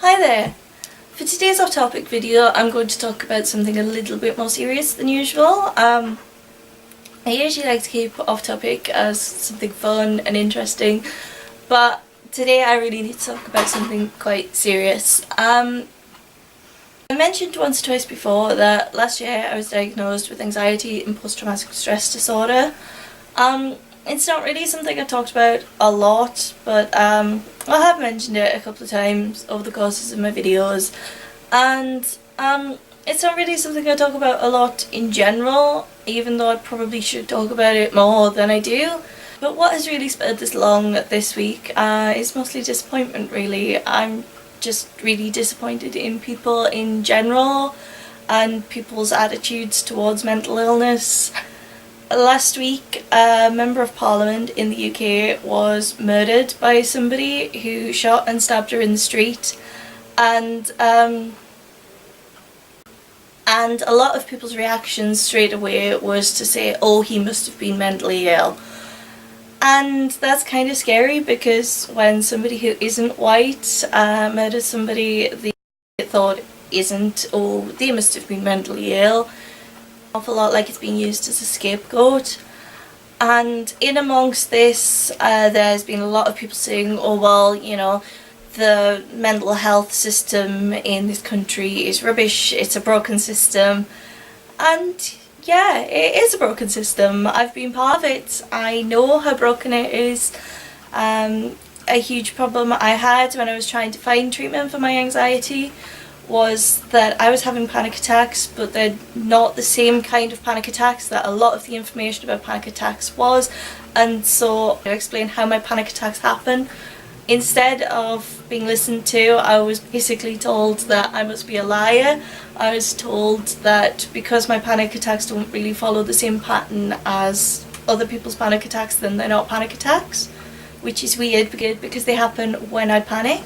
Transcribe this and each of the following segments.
Hi there! For today's off-topic video I'm going to talk about something a little bit more serious than usual. I usually like to keep off-topic as something fun and interesting, but today I really need to talk about something quite serious. I mentioned once or twice before that last year I was diagnosed with anxiety and post-traumatic stress disorder. It's not really something I've talked about a lot, but I have mentioned it a couple of times over the courses of my videos, and it's not really something I talk about a lot in general, even though I probably should talk about it more than I do. But what has really spurred this along this week is mostly disappointment, really. I'm just really disappointed in people in general and people's attitudes towards mental illness. Last week, a Member of Parliament in the UK was murdered by somebody who shot and stabbed her in the street, and a lot of people's reactions straight away was to say, oh, he must have been mentally ill. And that's kind of scary, because when somebody who isn't white murders somebody the thought isn't, oh, they must have been mentally ill. Awful lot like it's being used as a scapegoat. And in amongst this there's been a lot of people saying, oh well, you know, the mental health system in this country is rubbish, it's a broken system. And yeah, it is a broken system. I've been part of it. I know how broken it is. A huge problem I had when I was trying to find treatment for my anxiety was that I was having panic attacks, but they're not the same kind of panic attacks that a lot of the information about panic attacks was. And so I explained how my panic attacks happen. Instead of being listened to, I was basically told that I must be a liar. I was told that because my panic attacks don't really follow the same pattern as other people's panic attacks, then they're not panic attacks, which is weird because they happen when I panic.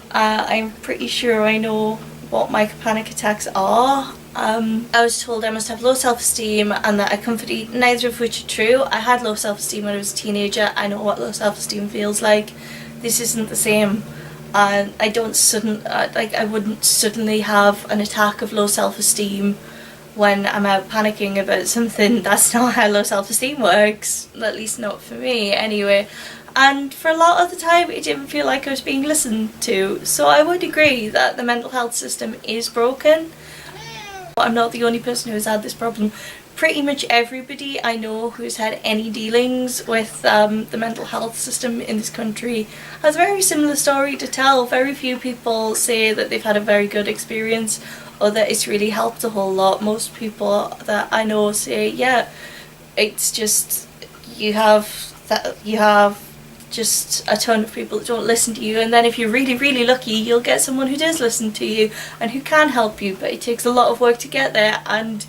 I'm pretty sure I know what my panic attacks are. I was told I must have low self-esteem and that I comfort eat, neither of which are true. I had low self-esteem when I was a teenager. I know what low self-esteem feels like. This isn't the same. I wouldn't suddenly have an attack of low self-esteem when I'm out panicking about something. That's not how low self-esteem works, at least not for me anyway. And for a lot of the time it didn't feel like I was being listened to. So I would agree that the mental health system is broken. I'm not the only person who's had this problem. Pretty much everybody I know who's had any dealings with the mental health system in this country has a very similar story to tell. Very few people say that they've had a very good experience or that it's really helped a whole lot. Most people that I know say, yeah, it's just you have just a ton of people that don't listen to you, and then if you're really lucky you'll get someone who does listen to you and who can help you, but it takes a lot of work to get there. And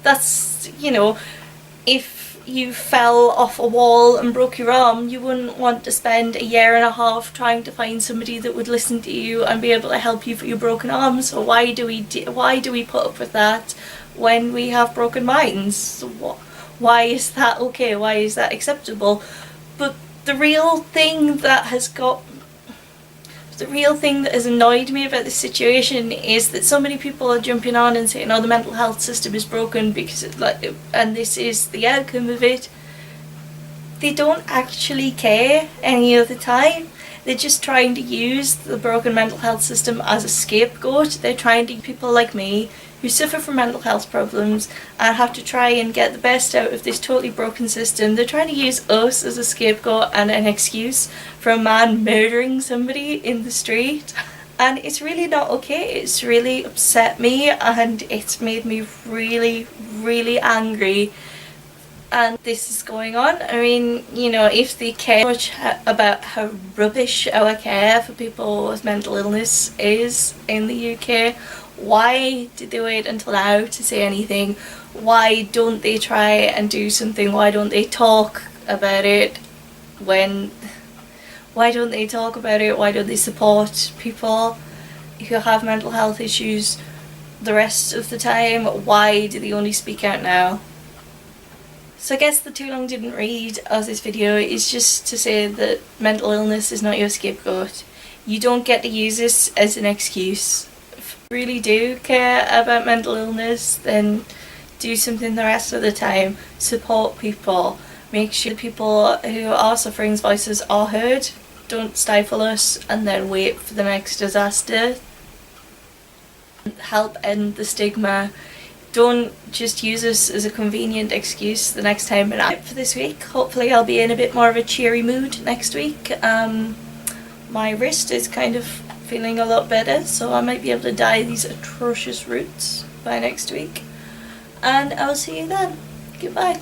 that's, you know, if you fell off a wall and broke your arm, you wouldn't want to spend a year and a half trying to find somebody that would listen to you and be able to help you for your broken arm. So why do we put up with that when we have broken minds? Why is that okay? Why is that acceptable? But the real thing that has annoyed me about this situation is that so many people are jumping on and saying, oh, the mental health system is broken because and this is the outcome of it. They don't actually care any of the time. They're just trying to use the broken mental health system as a scapegoat. They're trying to people like me who suffer from mental health problems and have to try and get the best out of this totally broken system. They're trying to use us as a scapegoat and an excuse for a man murdering somebody in the street. And it's really not okay. It's really upset me and it's made me really angry. And this is going on. I mean, you know, if they care much about how rubbish our care for people with mental illness is in the UK, why did they wait until now to say anything? Why don't they try and do something? Why don't they talk about it why don't they talk about it? Why don't they support people who have mental health issues the rest of the time? Why do they only speak out now? So I guess the too long didn't read of this video is just to say that mental illness is not your scapegoat. You don't get to use this as an excuse. If you really do care about mental illness, then do something the rest of the time. Support people. Make sure the people who are suffering's voices are heard. Don't stifle us and then wait for the next disaster. Help end the stigma. Don't just use us as a convenient excuse the next time. And for this week, hopefully I'll be in a bit more of a cheery mood next week. My wrist is kind of feeling a lot better, so I might be able to dye these atrocious roots by next week. And I'll see you then. Goodbye.